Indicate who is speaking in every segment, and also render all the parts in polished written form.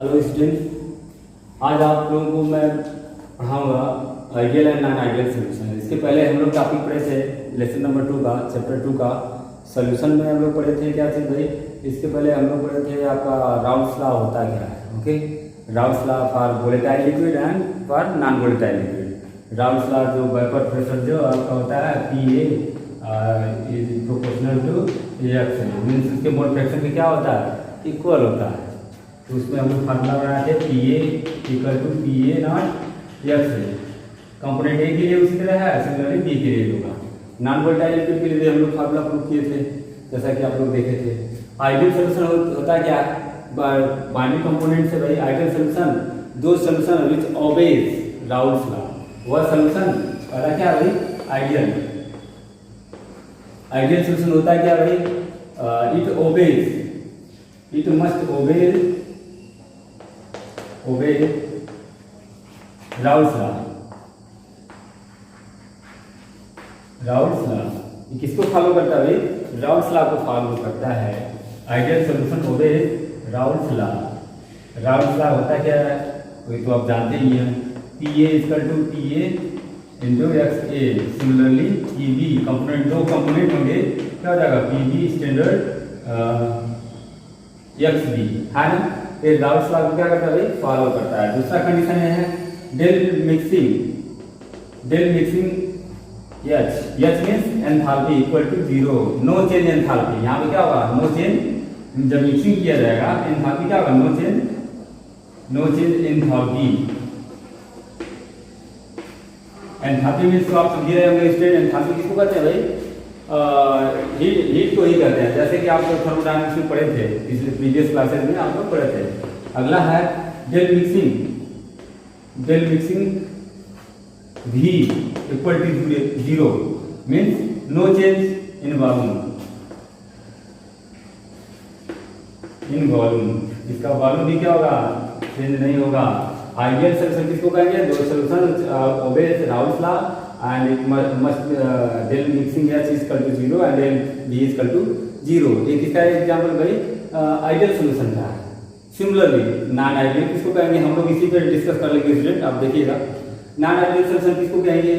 Speaker 1: Hello students, आज आप लोगों को मैं पढ़ाऊंगा ideal and non ideal solution. इसके पहले हम लोग टॉपिक पढ़े थे लेसन नंबर 2 का, चैप्टर 2 का सोल्यूशन में हम लोग पढ़े थे क्या चीज़ भाई। इसके पहले हम लोग पढ़े थे आपका राउल्स लॉ होता क्या है। Okay, Raoult's law for volatile liquid and for non volatile liquid. Raoult's law जो वेपर प्रेशर जो आपका होता है PA is proportional to x, means उसके मोल फ्रैक्शन में क्या होता है, इक्वल होता है। तो उसमें हम लोग फार्मूला बनाए थे PA equal to PA not x। Component A के लिए उसी तरह है, सिमिलरली B के लिए होगा। नॉन वोलेटाइल लिक्विड के लिए हम लोग फार्मूला प्रूव किए थे, जैसा कि आप लोग देखे थे। आइडियल सोल्यूशन होता क्या है, बाइनरी कंपोनेंट से भाई आइडियल सोल्यूशन, दो solution which obeys Raoult's law, वह सोल्यूशन वाला क्या भाई आइडियल। आइडियल सोल्यूशन होता है क्या भाई, it obeys, it must obey Raoult's law. Raoul's law किसको फॉलो करता है भाई, राउल्स लॉ को फॉलो करता है। Ideal solution obey Raoult's law. Raoul's law होता क्या है वही तो आप जानते ही हैं, PA equal to PA into XA। Similarly PB component, दो कंपोनेंट होंगे, क्या हो जाएगा PB स्टैंडर्ड XB है ना। ये राउल्स लॉ को क्या करता है भाई, फॉलो करता है। दूसरा कंडीशन है del mixing, del mixing H means enthalpy equal to 0, no change enthalpy. यहाँ पे क्या होगा, नो चेंज। जब मिक्सिंग किया जाएगा एंथैल्पी क्या होगा, no change, no change enthalpy. Enthalpy means तो आप समझ रहे होंगे स्टूडेंट, एंथैल्पी किसको कहते हैं भाई, हीट को ही कहते हैं। जैसे कि आप लोग थर्मोडायनामिक्स में पढ़े थे, पिछले प्रीवियस क्लासेस में आप लोग पढ़े थे। अगला है del mixing, del mixing V equal to 0 means no change in volume, in volume. इसका वॉल्यूम भी क्या होगा, चेंज नहीं होगा। आइडियल सोल्यूशन किसको कहेंगे, दो solution obeys Raoult's law and it must del mixing H equal to 0 and del V equal to 0। ये किसका एग्जांपल भाई, आइडियल सोल्यूशन का है। सिमिलरली नॉन आइडियल किसको कहेंगे, हम लोग इसी पे डिस्कस कर लेंगे स्टूडेंट, आप देखिएगा। नॉन आइडियल सोल्यूशन किसको कहेंगे,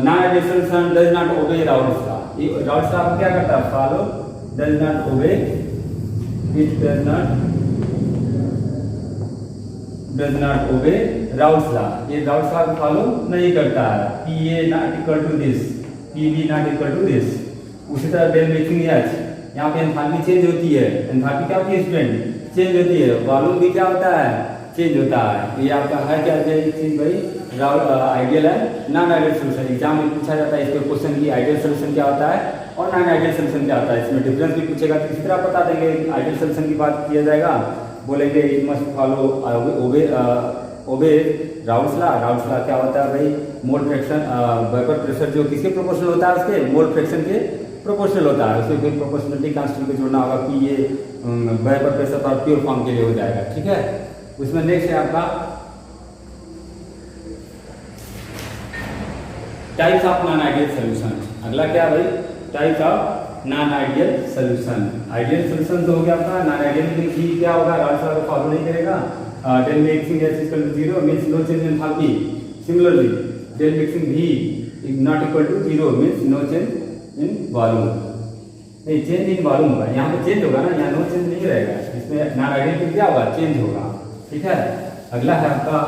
Speaker 1: non ideal solution does not obey Raoult's law. Raoult's law क्या करता है, follow, does not obey, it does not obey Raoult's law. ये राउल्स लॉ को फॉलो नहीं करता है। PA not equal to this, PB not equal to this. उसी तरह डेल मिक्सिंग H, यहाँ पे एंथैल्पी चेंज होती है। एंथैल्पी क्या होती है स्टूडेंट, चेंज होती है। वॉल्यूम भी क्या होता है, चेंज होता है। ये आपका है क्या चीज भाई, आइडियल है नॉन आइडियल सोल्यूशन। एग्जाम में पूछा जाता है इसके क्वेश्चन की, आइडियल सोल्यूशन क्या होता है और नॉन आइडियल सोल्यूशन क्या होता है। इसमें डिफरेंस भी पूछेगा तो किसी तरह बता देंगे। आइडियल सोल्यूशन की बात किया जाएगा, बोलेंगे it must follow obey Raoult's law. Raoult's law क्या होता है भाई, मोल फ्रैक्शन, वेपर प्रेशर जो किसके प्रोपोर्शनल होता है, उसके मोल फ्रैक्शन के प्रोपोर्शनल होता है। उसमें फिर प्रोपोर्शनलिटी कांस्टेंट को जोड़ना होगा, PA vapour pressure for pure form के लिए हो जाएगा, ठीक है। उसमें नेक्स्ट है आपका types of non ideal solution. अगला क्या भाई, types of non ideal solution. Ideal solution तो हो गया आपका, नॉन आइडियल में क्या होगा, राउल्स लॉ को फॉलो नहीं करेगा। Del mixing H equal to 0 means no change in enthalpy. Similarly del mixing V is not equal to 0 means no change in volume. नहीं, चेंज इन वॉल्यूम होगा, यहाँ पे चेंज होगा ना, यहाँ नो चेंज नहीं रहेगा। इसमें नॉन आइडियल में क्या होगा, चेंज होगा, ठीक है। अगला है आपका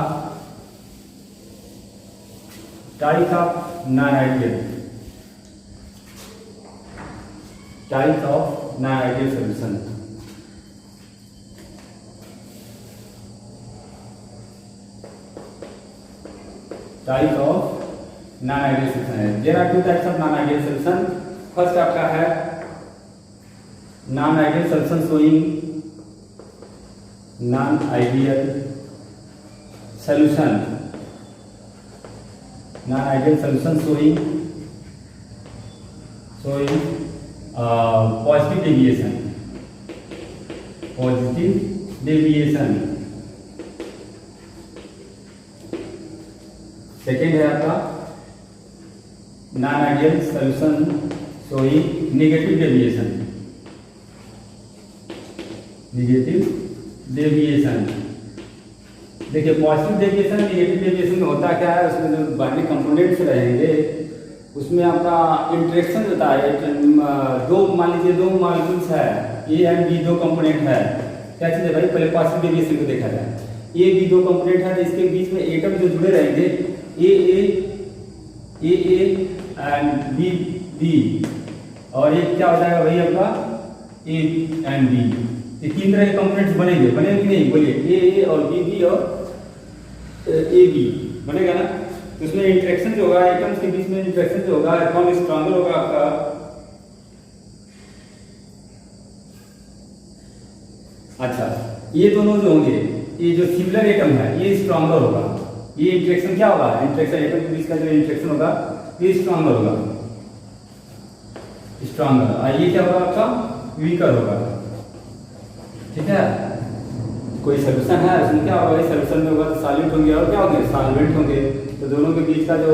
Speaker 1: types of non ideal, types of non ideal solution. Types of non ideal solution है, there are two types of non ideal solution. First आपका है non ideal solution showing non ideal solution, non ideal solution showing positive deviation, positive deviation. Second है आपका non-ideal solution showing negative deviation, negative deviation. देखिए positive deviation negative deviation में होता क्या है, उसमें जो बाकी कंपोनेंट्स रहेंगे उसमें आपका इंटरेक्शन होता है। दो मान लीजिए दो मॉलिक्यूल्स है ए एंड बी, दो कंपोनेंट है। क्या चीज़ है भाई, पहले पॉजिटिव डेविएशन को देखा जाए। ए बी दो कंपोनेंट है तो इसके बीच में एटम जो जुड़े रहेंगे ए एंड बी बी, और ये क्या हो जाएगा भाई आपका ए एंड बी। ये तीन तरह के कंपोनेंट्स बनेंगे कि नहीं बोलिए, ए और बी और ए बी बनेगा ना। तो उसमें इंटरेक्शन जो होगा एटम्स के बीच में इंटरेक्शन जो होगा कौन स्ट्रॉन्गर होगा आपका, अच्छा ये दोनों जो होंगे, ये जो सिमिलर एटम है ये स्ट्रॉन्गर होगा। ये इंटरेक्शन क्या होगा, इंटरेक्शन एटम के बीच का जो इंटरेक्शन होगा ये स्ट्रॉन्गर होगा, स्ट्रॉन्गर। और ये क्या होगा आपका वीकर होगा। ठीक है, कोई सोल्यूशन है उसमें क्या होगा, सोल्यूशन में होगा तो सॉल्वेंट होंगे और क्या होंगे सॉल्वेंट होंगे। तो दोनों के बीच का जो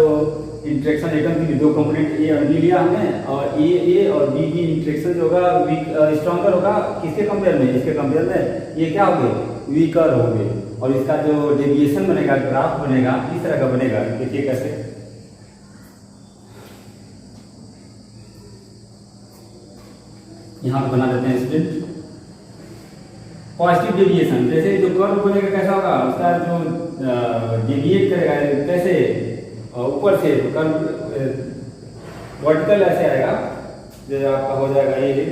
Speaker 1: इंटरेक्शन एटम की दो कंपोनेंट ए और बी लिया हमने, और ए और बी इंटरेक्शन जो होगा स्ट्रॉन्गर होगा किसके कंपेयर में, इसके कंपेयर में ये क्या होंगे वीकर होंगे। और इसका जो डेविएशन बनेगा, ग्राफ बनेगा, इस तरह का बनेगा। देखिए कैसे, यहाँ पे बना देते हैं स्टूडेंट। पॉजिटिव डेविएशन, जैसे जो कर्व बनेगा कैसा होगा, उसका जो डेविएट करेगा कैसे ऊपर से, तो कर्व वर्टिकल ऐसे आएगा, जो आपका हो जाएगा ये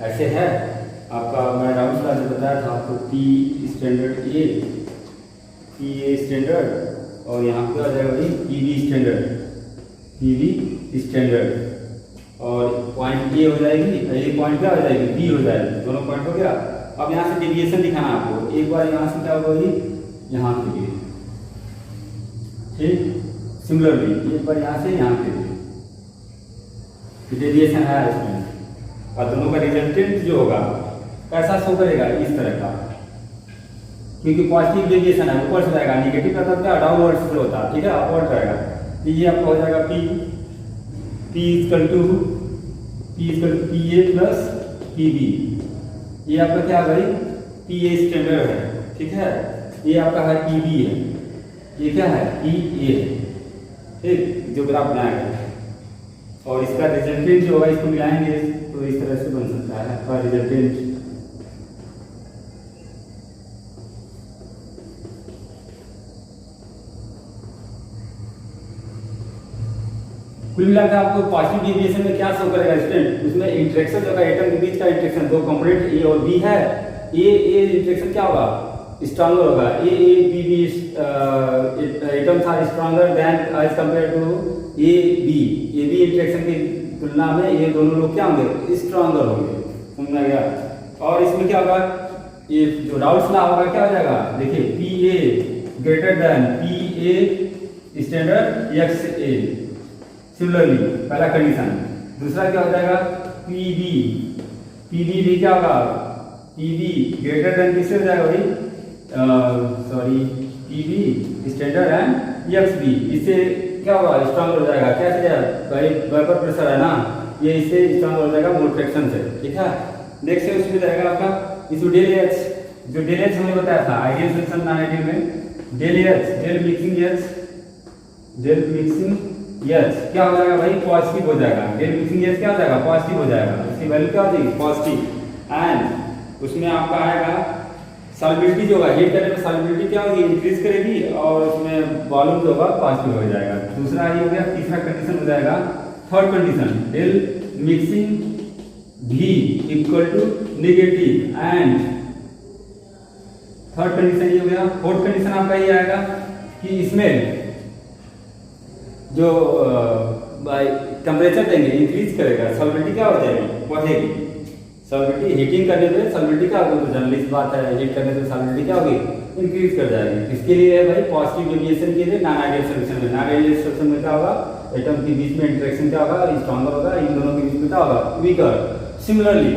Speaker 1: ऐसे है आपका। मैं राउंड क्लास में बताया था आपको टी स्टैंडर्ड ए स्टैंडर्ड, और यहाँ पे आ जाएगा भाई पीवी स्टैंडर्ड, और पॉइंट ए हो जाएगी, ये पॉइंट क्या हो जाएगी बी हो जाएगी, दोनों पॉइंट हो गया। अब यहाँ से डेविएशन दिखाना आपको, एक बार यहाँ से क्या होगी यहाँ के लिए, ठीक सिमिलरली एक बार यहाँ से यहाँ के लिए डेविएशन है इसमें, और दोनों का रिजल्टेंट जो होगा कैसा शो करेगा इस तरह का, क्योंकि पॉजिटिव डेविएशन है ऊपर से रहेगा, निगेटिव का मतलब क्या डाउनवर्ड से होता है, ठीक है अपवर्ड रहेगा। तो ये आपका हो जाएगा P equal to P A plus P B. ये आपका क्या है भाई पी ए स्टैंडर्ड है, ठीक है। ये आपका है पी बी है, ये क्या है पी ए है, ठीक जो ग्राफ बनाया गया। और इसका रिजल्टेंट जो होगा इसको मिलाएंगे तो इस तरह से बन सकता है आपका रिजल्टेंट। कुल मिलाकर आपको पॉजिटिव डेविएशन में क्या शो करेगा स्टूडेंट, उसमें इंटरेक्शन जो है एटम के बीच का इंटरेक्शन, दो कंपोनेंट ए और बी है, ए इंटरेक्शन क्या होगा स्ट्रॉन्गर होगा, A B atoms are stronger than as compare to A B interaction की तुलना में ये दोनों लोग क्या होंगे स्ट्रॉन्गर होंगे, समझ में आ गया। और इसमें क्या होगा, ये जो राउल्स लॉ होगा क्या हो जाएगा, देखिए P A greater than P A standard x A, similarly पहला कंडीशन। दूसरा क्या हो जाएगा पी बी भी क्या होगा पी बी ग्रेटर देन किससे हो जाएगा भाई sorry P B standard and X B, इससे क्या होगा स्ट्रॉन्गर हो जाएगा। क्या चीज है भाई वेपर प्रेशर है ना, ये इससे स्ट्रॉन्गर हो जाएगा मोल फ्रैक्शन से, ठीक है। नेक्स्ट है उसमें जाएगा आपका इसमें डेल एच, जो डेल एच हमने बताया था आइडियल सेक्शन नॉन आइडियल में, del H del mixing H क्या हो जाएगा भाई पॉजिटिव हो जाएगा, डेल मिक्सिंग एच क्या हो जाएगा पॉजिटिव हो जाएगा, इसकी वैल्यू क्या हो जाएगी पॉजिटिव। एंड उसमें आपका आएगा सॉल्युबिलिटी जो होगा, हीट करने में सॉल्युबिलिटी क्या होगी इंक्रीज करेगी, और उसमें वॉल्यूम जो होगा पॉजिटिव हो जाएगा। दूसरा ये हो गया, तीसरा कंडीशन हो जाएगा थर्ड कंडीशन डेल मिक्सिंग भी equal to negative, and third condition ये हो गया। फोर्थ कंडीशन आपका ये आएगा कि इसमें जो टेम्परेचर देंगे इंक्रीज करेगा, सॉल्युबिलिटी क्या हो जाएगी बढ़ेगी, सॉल्युबिलिटी हीटिंग करने पे सॉल्युबिलिटी क्या होगी, तो जनरली बात है हीट करने से सॉल्युबिलिटी क्या होगी इंक्रीज कर जाएगी। इसके लिए है भाई पॉजिटिव डेविएशन के लिए नॉन आइडियल सॉल्यूशन में, नॉन आइडियल सॉल्यूशन में क्या होगा एटम के बीच में इंटरेक्शन क्या होगा स्ट्रॉन्गर होगा, इन दोनों के बीच में क्या होगा वीकर। सिमिलरली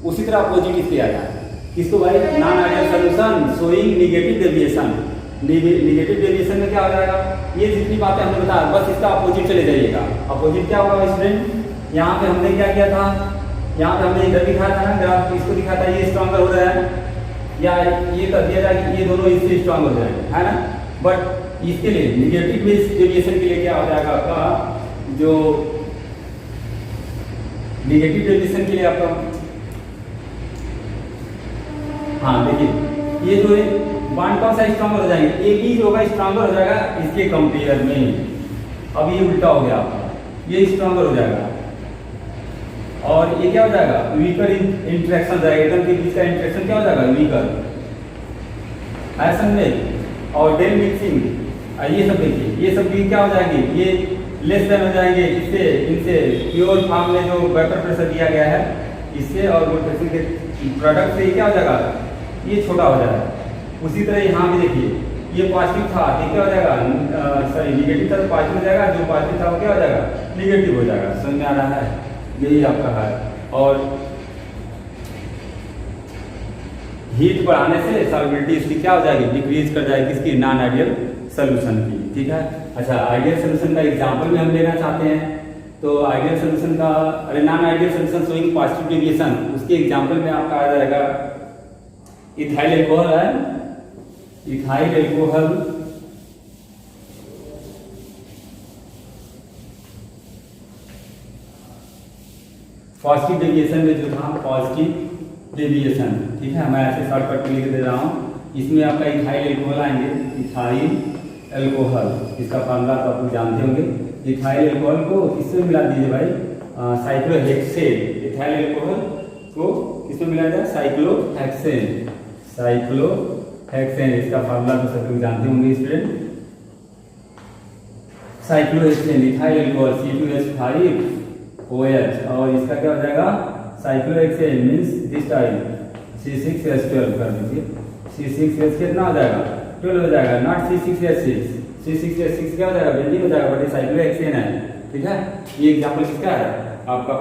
Speaker 1: उसी तरह अपोजिट इसके आया किसको भाई non ideal solution showing negative deviation, negative deviation में क्या हो जाएगा, ये जितनी बातें हमने बताया बस इसका अपोजिट चले जाइएगा। अपोजिट क्या होगा स्टूडेंट, यहाँ पे हमने क्या किया था, यहाँ पे हमने इधर दिखाया था ना ग्राफ, इसको दिखाया था ये स्ट्रॉन्गर हो रहा है, या ये कर दिया जाए कि ये दोनों इससे स्ट्रॉन्ग हो जाएंगे, है ना। बट इसके लिए निगेटिव डेविएशन के लिए क्या हो जाएगा आपका, जो निगेटिव डेविएशन के लिए आपका, हाँ देखिए ये जो है बॉन्ड कौन सा स्ट्रॉन्गर हो जाएंगे, एक ही जो होगा स्ट्रॉन्गर हो जाएगा इसके कंपेयर में। अब ये उल्टा हो गया आपका, ये स्ट्रॉन्गर हो जाएगा और ये क्या हो जाएगा, वीकर इंटरेक्शन जाएगा, एटम के बीच का इंटरेक्शन क्या हो जाएगा, वीकर ऐसा में। और डेल मिक्सिंग, ये सब देखिए, ये सब भी क्या हो जाएंगे, ये लेस देन हो जाएंगे इससे, इनसे प्योर फॉर्म में जो वेपर प्रेशर दिया गया है इससे, और रोटेशन के प्रोडक्ट से क्या हो जाएगा, ये छोटा हो जाएगा। उसी तरह यहाँ भी देखिए, ये पॉजिटिव था, ये क्या हो जाएगा, सॉरी निगेटिव था तो पॉजिटिव हो जाएगा, जो पॉजिटिव था वो क्या हो जाएगा, निगेटिव हो जाएगा। समझ में आ रहा है, यही आपका है। और हीट बढ़ाने से सॉल्युबिलिटी इसकी क्या हो जाएगी, डिक्रीज कर जाएगी, किसकी, नॉन आइडियल सोल्यूशन की, ठीक है। अच्छा, आइडियल सोल्यूशन का एग्जांपल में हम लेना चाहते हैं, तो आइडियल सोल्यूशन का, अरे non ideal solution showing positive deviation, उसके एग्जांपल में आपका आ जाएगा इथाइल अल्कोहल है, इथाइल अल्कोहल पॉजिटिव डेविएशन में जो था, पॉजिटिव डेविएशन, ठीक है, मैं ऐसे शॉर्टकट में लिख दे रहा हूँ। इसमें आपका इथाइल अल्कोहल आएंगे, इथाइल अल्कोहल, इसका फार्मूला तो आप लोग जानते होंगे। इथाइल अल्कोहल को किसमें मिला दीजिए भाई, साइक्लोहेक्सेन। इथाइल अल्कोहल को किसमें मिलाया जाए, साइक्लोहेक्सेन, साइक्लोहेक्सेन, इसका फार्मूला तो सब लोग जानते होंगे student. Cyclohexane, ethyl alcohol C2H5OH, और इसका क्या हो जाएगा, cyclohexane means this type C6H12 कर दीजिए, C6H कितना हो जाएगा, 12 हो जाएगा, नॉट C6H6, C6H6 क्या हो जाएगा, बेंजीन हो जाएगा, बट ये साइक्लोहेक्सेन है, ठीक है। ये एग्जांपल किसका है, आपका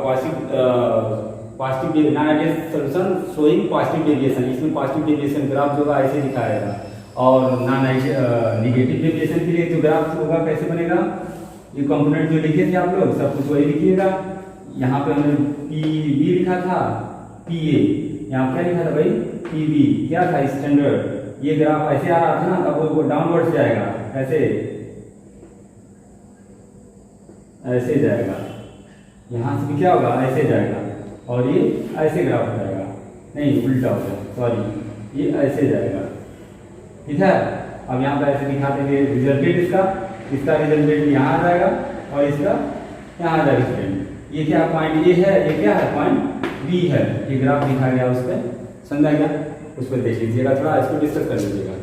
Speaker 1: positive non ideal solution showing positive deviation. इसमें पॉजिटिव डेविएशन ग्राफ जो होगा ऐसे दिखाएगा, और नॉन आइडियल निगेटिव डेविएशन के लिए जो ग्राफ होगा कैसे बनेगा, ये कंपोनेंट जो लिखे थे आप लोग सब कुछ वही लिखिएगा। यहाँ पे हमने PB लिखा था, PA, यहाँ क्या लिखा था भाई, PB, क्या था स्टैंडर्ड। ये ग्राफ ऐसे आ रहा था ना, तब वो डाउनवर्ड जाएगा, ऐसे ऐसे जाएगा, यहाँ से भी क्या होगा, ऐसे जाएगा, और ये ऐसे ग्राफ हो जाएगा, नहीं उल्टा हो जाएगा, सॉरी ये ऐसे जाएगा, ठीक है। अब यहाँ पे ऐसे दिखा देंगे रिजल्टेंट इसका रिजल्टेंट यहाँ आ जाएगा, और इसका यहाँ आ जाएगा स्टूडेंट। ये क्या पॉइंट ए है, ये क्या है, पॉइंट बी है, ये ग्राफ दिखा गया उस पर, समझा गया, उस पर देख लीजिएगा, थोड़ा इसको डिस्कस कर लीजिएगा।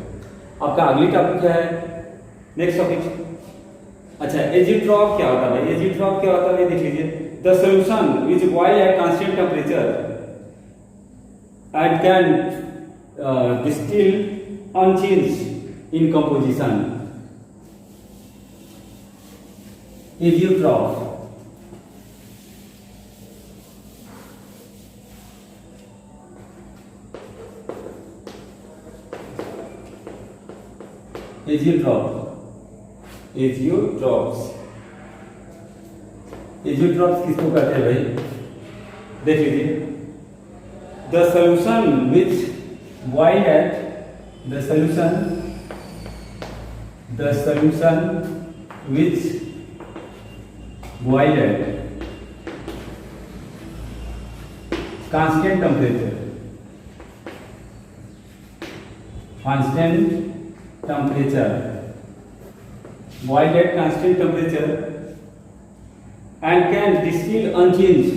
Speaker 1: आपका अगली टॉपिक क्या है, नेक्स्ट टॉपिक। अच्छा, एजियोट्रॉप क्या होता है, एजियोट्रॉप क्या होता है देख लीजिए, the solution which boil at constant temperature and can distill unchanged in composition. Azeotrope, azeotropes किसको कहते हैं भाई, देख लीजिए, the solution which boiled at the solution which boiled at constant temperature boiled at constant temperature and can distill unchanged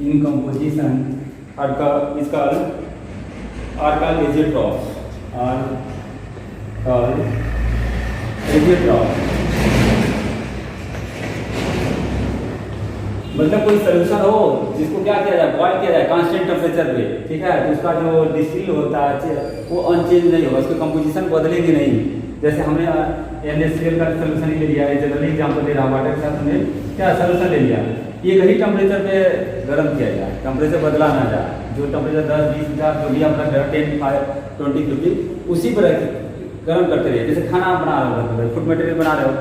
Speaker 1: in composition, are called azeotrophs, मतलब कोई solution हो जिसको क्या किया जाए, बॉयल किया जाए कांस्टेंट टेम्परेचर पे, ठीक है, तो उसका जो डिस्टिल होता है वो अनचेंज नहीं होगा, उसकी कंपोजिशन बदलेगी नहीं। जैसे हमने NaCl का सोल्यूशन ही ले लिया है, जनरली एग्जाम्पल दे रहा हूँ, वाटर के साथ हमने क्या सोल्यूशन ले लिया, ये वही टेम्परेचर पे गर्म किया जाए, टेम्परेचर बदला ना जाए, जो टेम्परेचर 10, 20, 50 जो भी आप रख रहे हो 10, 5, 20, 50 उसी पर गर्म करते रहिए। जैसे खाना आप बना रहे हो, फूड मटेरियल बना रहे हो,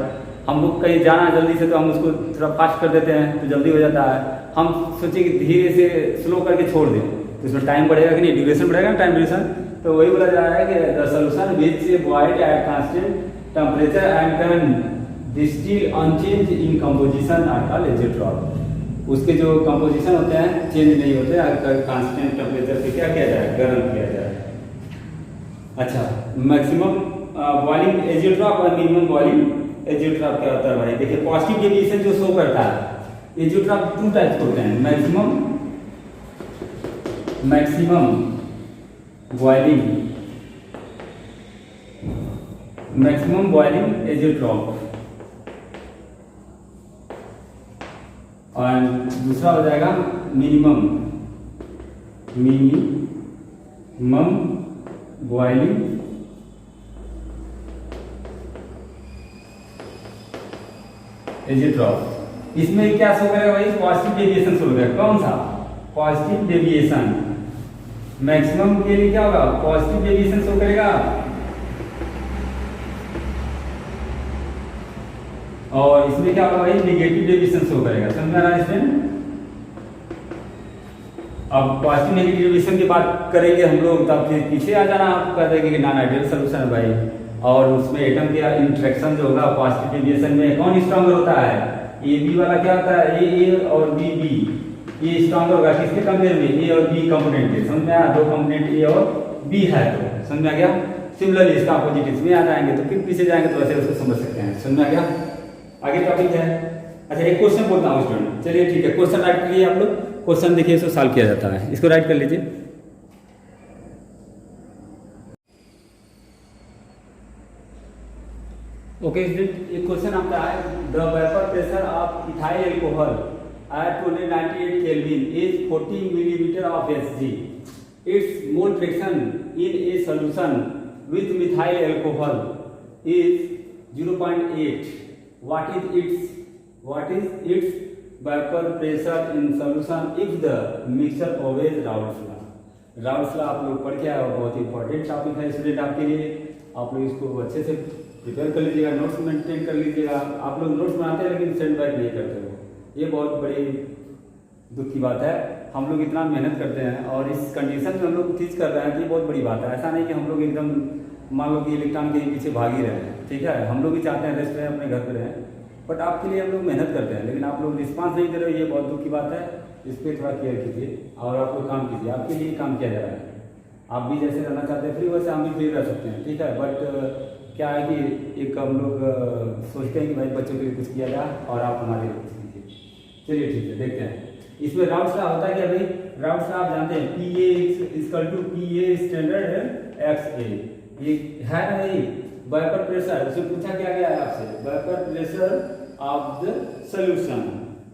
Speaker 1: हमको कहीं जाना है जल्दी से तो हम उसको थोड़ा फास्ट कर देते हैं तो जल्दी हो जाता है, हम सोचिए कि धीरे से स्लो करके छोड़ दें तो इसमें टाइम बढ़ेगा कि नहीं, ड्यूरेशन बढ़ेगा ना, टाइम ड्यूरेशन। तो वही बोला जा रहा है कि the solution which boiled at constant temperature and can distil unchange in composition are called azeotrope. उसके जो कंपोजिशन होते हैं चेंज नहीं होते, अगर कांस्टेंट टेम्परेचर पे क्या किया जाए, गर्म किया जाए। अच्छा, मैक्सिमम बॉइलिंग एजियोट्रॉप और मिनिमम बॉइलिंग एजियोट्रॉप क्या होता है भाई, देखिए पॉजिटिव डेविएशन जो शो करता है, एजियोट्रॉप 2 टाइप्स होते हैं, मैक्सिमम बॉइलिंग एजियोट्रॉप, और दूसरा हो जाएगा मिनिमम बॉइलिंग एजियोट्रॉप। इसमें क्या शो करेगा भाई, पॉजिटिव डेविएशन शो करेगा। कौन सा पॉजिटिव डेविएशन, मैक्सिमम के लिए क्या होगा, पॉजिटिव डेविएशन शो करेगा, और इसमें क्या होगा भाई, नेगेटिव डेविएशन शो करेगा। समझ में आ रहा है इसमें। अब पॉजिटिव नेगेटिव डेविएशन की बात करेंगे हम लोग, तब फिर पीछे आ जाना, आप कह देंगे कि नॉन आइडियल सोल्यूशन है भाई, और उसमें एटम के इंटरेक्शन जो होगा पॉजिटिव डेविएशन में कौन स्ट्रॉन्गर होता है, ए बी वाला क्या होता है, ए और बी बी, ये स्ट्रॉन्गर होगा किसके कंपेयर में, ए और बी कंपोनेंट के। समझ में आया, दो कंपोनेंट ए और बी है तो समझ में आ गया। सिमिलरली इसका अपोजिट इसमें आ जाएंगे तो फिर पीछे जाएंगे तो ऐसे उसको समझ सकते हैं। समझ में आ गया। आगे टॉपिक है, अच्छा एक क्वेश्चन बोलता हूँ स्टूडेंट, चलिए ठीक है, क्वेश्चन राइट करिए आप लोग, क्वेश्चन देखिए इसको सॉल्व किया जाता है, इसको राइट कर लीजिए। ओके स्टूडेंट, एक क्वेश्चन आपका है, the vapour pressure of ethyl alcohol at 298 Kelvin is 40 millimeter of Hg. Its mole fraction in a solution with methyl alcohol is 0.8. What is its vapor pressure in solution if the mixture obeys Raoult's law? Raoult's law आप लोग पढ़ के आए हो, बहुत important topic है student आपके लिए, आप लोग इसको अच्छे से प्रिपेयर कर लीजिएगा, नोट्स मेंटेन कर लीजिएगा। आप लोग नोट्स बनाते हैं लेकिन सेंड बैक नहीं करते हो, ये बहुत बड़ी दुख की बात है। हम लोग इतना मेहनत करते हैं और इस कंडीशन में हम लोग टीच कर रहे हैं कि बहुत बड़ी बात है। ऐसा नहीं कि हम लोग एकदम मान लो कि इलेक्ट्रॉन के पीछे भाग ही रहे हैं, ठीक है, हम लोग भी चाहते हैं रेस्ट रहें, अपने घर पे रहें, बट आपके लिए हम लोग मेहनत करते हैं लेकिन आप लोग रिस्पांस नहीं दे रहे हो, ये बहुत दुख की बात है। इस पर थोड़ा केयर कीजिए और आप लोग काम कीजिए, आपके लिए काम किया जा रहा है। आप भी जैसे रहना चाहते हैं फ्री, वैसे हम भी फ्री रह सकते हैं, ठीक है, बट क्या है कि एक हम लोग सोचते हैं कि भाई बच्चों के लिए कुछ किया जाए और आप हमारे लिए कुछ कीजिए। चलिए ठीक है, देखते हैं इसमें राउल्ट्स लॉ होता है क्या भाई, राउल्ट्स लॉ आप जानते हैं, PA = PA स्टैंडर्ड XA, ये है ना भाई वेपर प्रेशर, इसमें पूछा क्या गया है आपसे, vapour pressure of the solution,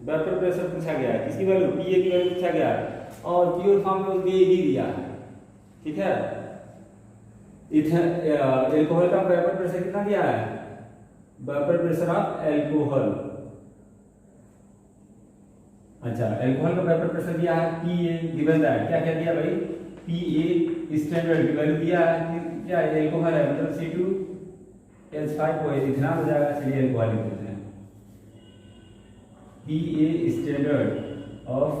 Speaker 1: vapour pressure पूछा गया है, किसकी वैल्यू, PA की वैल्यू पूछा गया है, और प्योर फॉर्म में उसने ही दिया है, ठीक है। एल्कोहल का वेपर प्रेशर कितना दिया है, वेपर प्रेशर ऑफ एल्कोहल, अच्छा एल्कोहल का वेपर प्रेशर दिया है PA गिवन दैट, क्या क्या दिया भाई, PA स्टैंडर्ड की वैल्यू दिया है, क्या एल्कोहल है मतलब C2H5 को इथेनॉल हो जाएगा, चलिए एल्कोहल लिख देते हैं, PA standard of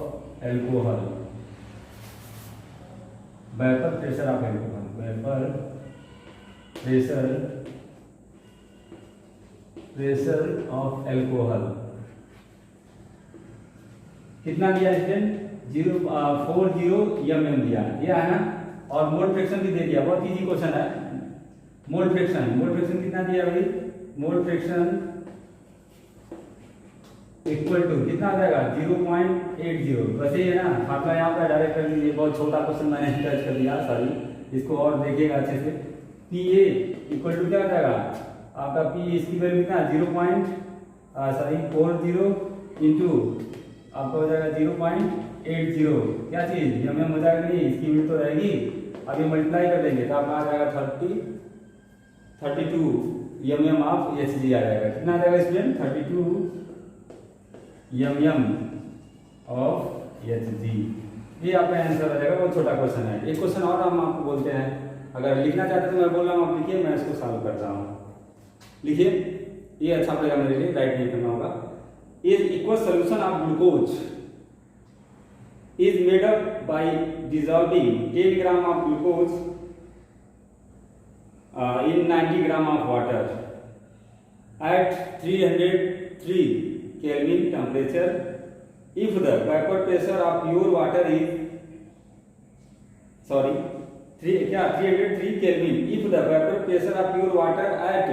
Speaker 1: alcohol, vapour pressure of alcohol, vapour pressure of alcohol कितना दिया स्टूडेंट, 040 mm दिया है ना, और मोल फ्रैक्शन भी दे दिया, बहुत इजी क्वेश्चन है। मोल फ्रैक्शन कितना दिया भाई, मोल फ्रैक्शन इक्वल टू कितना आ जाएगा 0.80, वैसे ही है ना, फार्मूला यहाँ पर डायरेक्ट कर लीजिए, बहुत छोटा क्वेश्चन मैंने टच कर दिया, सॉरी, इसको और देखिएगा अच्छे से। PA इक्वल टू क्या आ जाएगा आपका, PA इसकी वैल्यू कितना 40 इंटू आपका हो जाएगा 0.80, क्या चीज यम हो जाएगा, नहीं इसकी यूनिट तो रहेगी। अभी मल्टीप्लाई कर देंगे तो आपका आ जाएगा 32 यम ऑफ एच जी आ जाएगा। कितना आ जाएगा student? 32 m of H G. ये आपका आंसर आ जाएगा। बहुत छोटा क्वेश्चन है। एक क्वेश्चन और हम आपको बोलते हैं, अगर लिखना चाहते हैं तो मैं बोल रहा हूँ आप लिखिए, मैं इसको सॉल्व करता हूँ। लिखिए, ये अच्छा पड़ेगा मेरे लिए, राइट नहीं करना होगा। Is equal solution of glucose is made up by dissolving 10 gram of glucose in 90 gram of water at 303 Kelvin temperature. If the vapor pressure of pure water is 303 Kelvin. If the vapor pressure of pure water at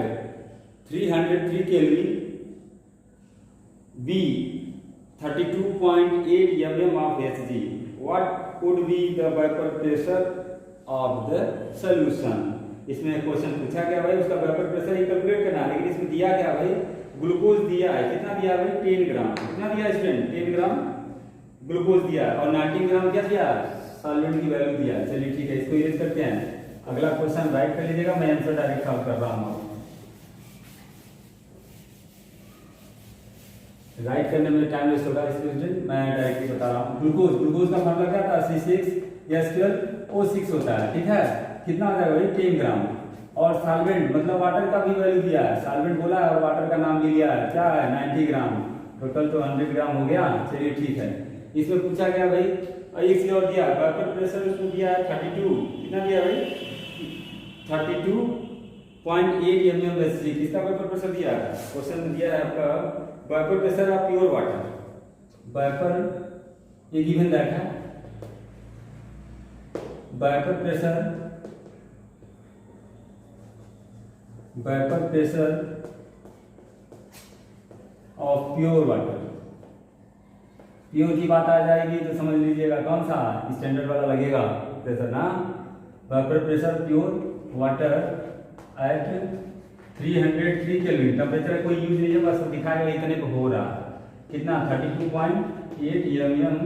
Speaker 1: 303 Kelvin be 32.8 mm of Hg, what would be the vapor pressure of the solution? इसमें question पूछा गया भाई, उसका vapour pressure ही calculate करना है, लेकिन इसमें दिया क्या भाई, ग्लूकोज दिया है। कितना दिया भाई? 10 ग्राम। कितना दिया स्टूडेंट? 10 ग्राम ग्लूकोज दिया और 19 ग्राम क्या दिया? सॉल्वेंट की वैल्यू दिया। चलिए ठीक है, इसको यूज करते हैं। अगला क्वेश्चन राइट कर लीजिएगा, मैं आंसर डायरेक्ट सॉल्व कर रहा हूँ। राइट करने में टाइम वेस्ट होगा स्टूडेंट, मैं डायरेक्टली बता रहा हूँ। ग्लूकोज का मतलब क्या था? C6H12O6 होता है, ठीक है। कितना हो जाएगा भाई? 10 ग्राम। और सॉल्वेंट मतलब वाटर का भी वैल्यू दिया है, सॉल्वेंट बोला है और वाटर का नाम भी लिया है, क्या है? 90 ग्राम। टोटल तो 100 ग्राम हो गया। चलिए ठीक है, इसमें पूछा गया भाई, एक चीज और दिया, वेपर प्रेशर उसको दिया है 32। कितना दिया भाई? 32.8 mmHg। किसका वेपर प्रेशर दिया है? क्वेश्चन में दिया है आपका vapour pressure of pure water. Vapour ये गिवन दैट है, vapour pressure of pure water. Pure की बात आ जाएगी तो समझ लीजिएगा कौन सा स्टैंडर्ड वाला लगेगा प्रेशर ना। Vapour pressure pure water at 303 kelvin. Temperature कोई यूज नहीं है, बस दिखाएगा इतने पे हो रहा। कितना? 32.8 mm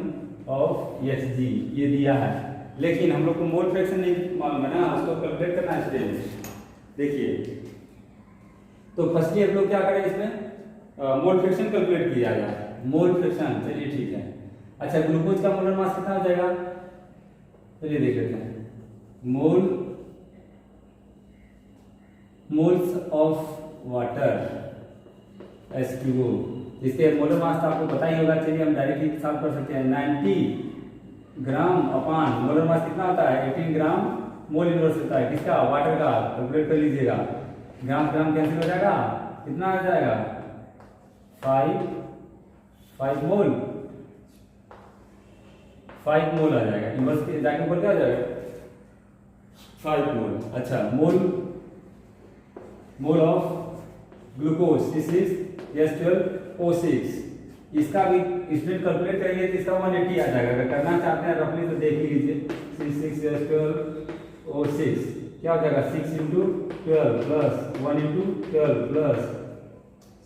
Speaker 1: ऑफ Hg ये दिया है, लेकिन हम लोग को मोल फ्रैक्शन नहीं मालूम है ना, उसको कैलकुलेट करना है स्टूडेंट। देखिए, तो फर्स्टली हम लोग क्या करें, इसमें मोल फ्रैक्शन कैलकुलेट किया जाए। मोल फ्रैक्शन, चलिए ठीक है। अच्छा, ग्लूकोज का मोलर मास कितना हो जाएगा? चलिए देख लेते हैं। मोल्स ऑफ वाटर H2O, इसके मोलर मास तो आपको पता ही होगा। चलिए हम डायरेक्टली सॉल्व कर सकते हैं। 90 ग्राम अपान मोलर मास कितना होता है? 18 ग्राम मोल इनवर्स होता है। किसका? वाटर का। कैलकुलेट कर लीजिएगा, ग्राम ग्राम कैंसिल हो जाएगा। कितना आ जाएगा? 5 मोल आ जाएगा। इनवर्स के जाके ऊपर क्या आ जाएगा? 5 मोल। अच्छा, मोल ऑफ ग्लूकोज C6H12O6, इसका भी स्टूडेंट कैलकुलेट करेंगे तो इसका 180 आ जाएगा। अगर करना चाहते हैं रफली तो देख ही लीजिए। C6H12O6 क्या हो जाएगा? 6 × 12 प्लस 1 × 12 प्लस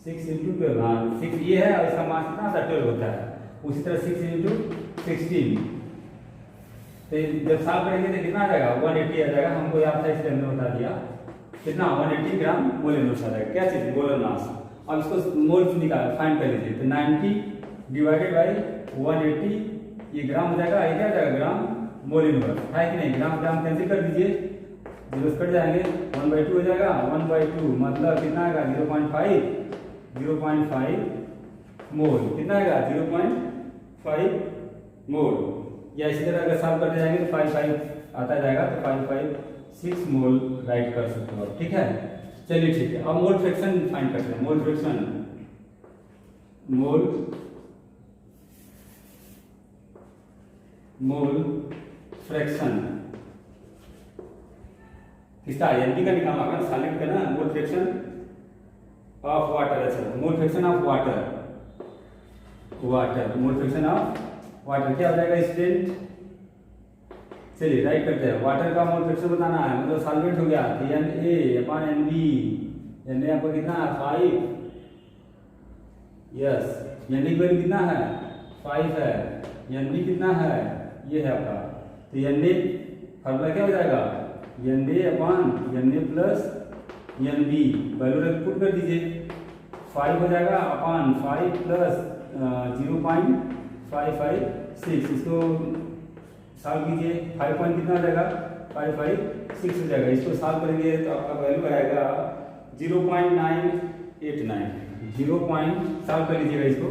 Speaker 1: 6 × 12। हाँ, 6 ये है और इसका मास कितना होता है? 12 होता है। उसी तरह 6 × 16, तो जब सॉल्व करेंगे तो कितना आ जाएगा? 180 आ जाएगा। हमको यहाँ पे इसलिए हमने बता दिया कितना? 180 ग्राम मोल इनवर्स आ जाएगा। क्या चीज? Molar mass. अब इसको मोल निकाल फाइंड कर लीजिए, तो 90 डिवाइडेड बाई 180, ये ग्राम हो जाएगा। ये क्या हो जाएगा? ग्राम मोल इनवर्स है कि नहीं? ग्राम ग्राम कैंसिल कर दीजिए, जीरो कट जाएंगे, 1/2 हो जाएगा। 1/2 मतलब कितना आएगा? 0.5 मोल। कितना आएगा? 0.5 मोल। या इसी तरह अगर सॉल्व करते जाएंगे तो 5 आता जाएगा, तो 556 मोल राइट कर सकते हो, ठीक है। चलिए ठीक है, अब मोल फ्रैक्शन फाइंड करते हैं। मोल फ्रैक्शन किसका? एनपी का निकालना होगा, सॉलिड का ना। Mole fraction of water. अच्छा, mole fraction of water mole fraction of water क्या हो जाएगा स्टूडेंट? चलिए राइट करते हैं। वाटर का मोल फ्रैक्शन बताना है, मतलब सॉल्वेंट हो गया तो Na/NB। Na आपको कितना है? 5। यस, NA की वैल्यू कितना है? 5 है, एन बी कितना है, ये है आपका। तो एन ए फार्मूला क्या हो जाएगा, n A upon n A plus n B, value put कर दीजिए, 5 हो जाएगा अपॉन 5 प्लस 0.556, इसको सॉल्व कीजिए, 5 पॉइंट कितना हो जाएगा, 556 हो जाएगा। इसको सॉल्व करेंगे तो आपका वैल्यू आएगा 0.989, 0. सॉल्व कर लीजिएगा इसको,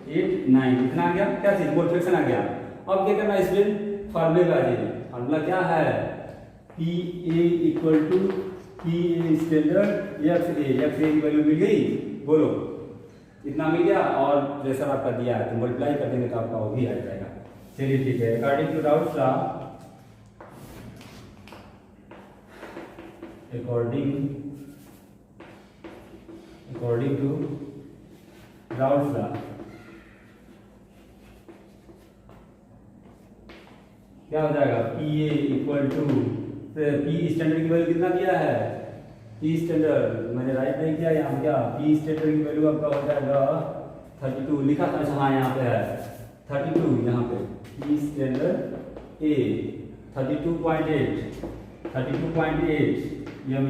Speaker 1: 89 इतना आ गया, क्या चीज मोटिवेशन आ गया। अब क्या करना है, इसमें फार्मूले पे आ जाइए। फार्मूला क्या है, P A equal to P A standard F A की वैल्यू मिल गई, बोलो इतना मिल गया, और प्रेशर आपका दिया है तो मल्टीप्लाई कर देंगे तो आपका वो भी आ जाएगा। चलिए ठीक है, according to Raoult's law, according to Raoult's law, क्या हो जाएगा, P A equal to P standard की वैल्यू कितना दिया है, पी स्टैंडर्ड मैंने राइट नहीं किया यहाँ, क्या पी स्टैंडर्ड की वैल्यू आपका हो जाएगा 32 लिखा था, अच्छा हाँ यहाँ पे है 32, यहाँ पे P standard A 32.8 M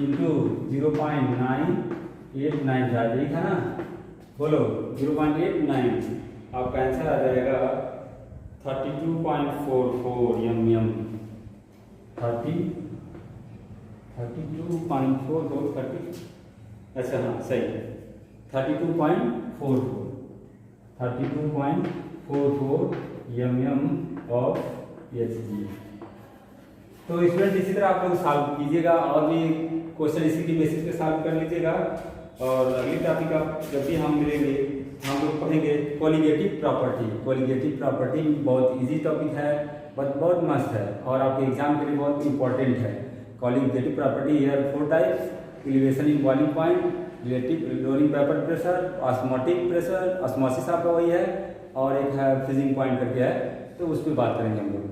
Speaker 1: into 0.989 था, यही था ना, बोलो 0.89, आपका आंसर आ जाएगा 32.44 एम 32.44, अच्छा हाँ सही, 32.44 एम ऑफ एच जी। तो स्टूडेंट इसी तरह आप लोग सॉल्व कीजिएगा, और भी क्वेश्चन इसी की बेसिस पे सॉल्व कर लीजिएगा। और अगली टॉपिक आप जब भी हम मिलेंगे हम लोग पढ़ेंगे कोलिगेटिव प्रॉपर्टी। कोलिगेटिव प्रॉपर्टी बहुत इजी टॉपिक है, बट बहुत मस्त है, और आपके एग्जाम के लिए बहुत इंपॉर्टेंट है। Colligative property here 4 types, elevation in boiling point, relative lowering vapour pressure, osmotic pressure, osmosis आपका वही है, और एक है फ्रीजिंग पॉइंट करके है, तो उस पर बात करेंगे हम लोग।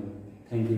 Speaker 1: Thank you.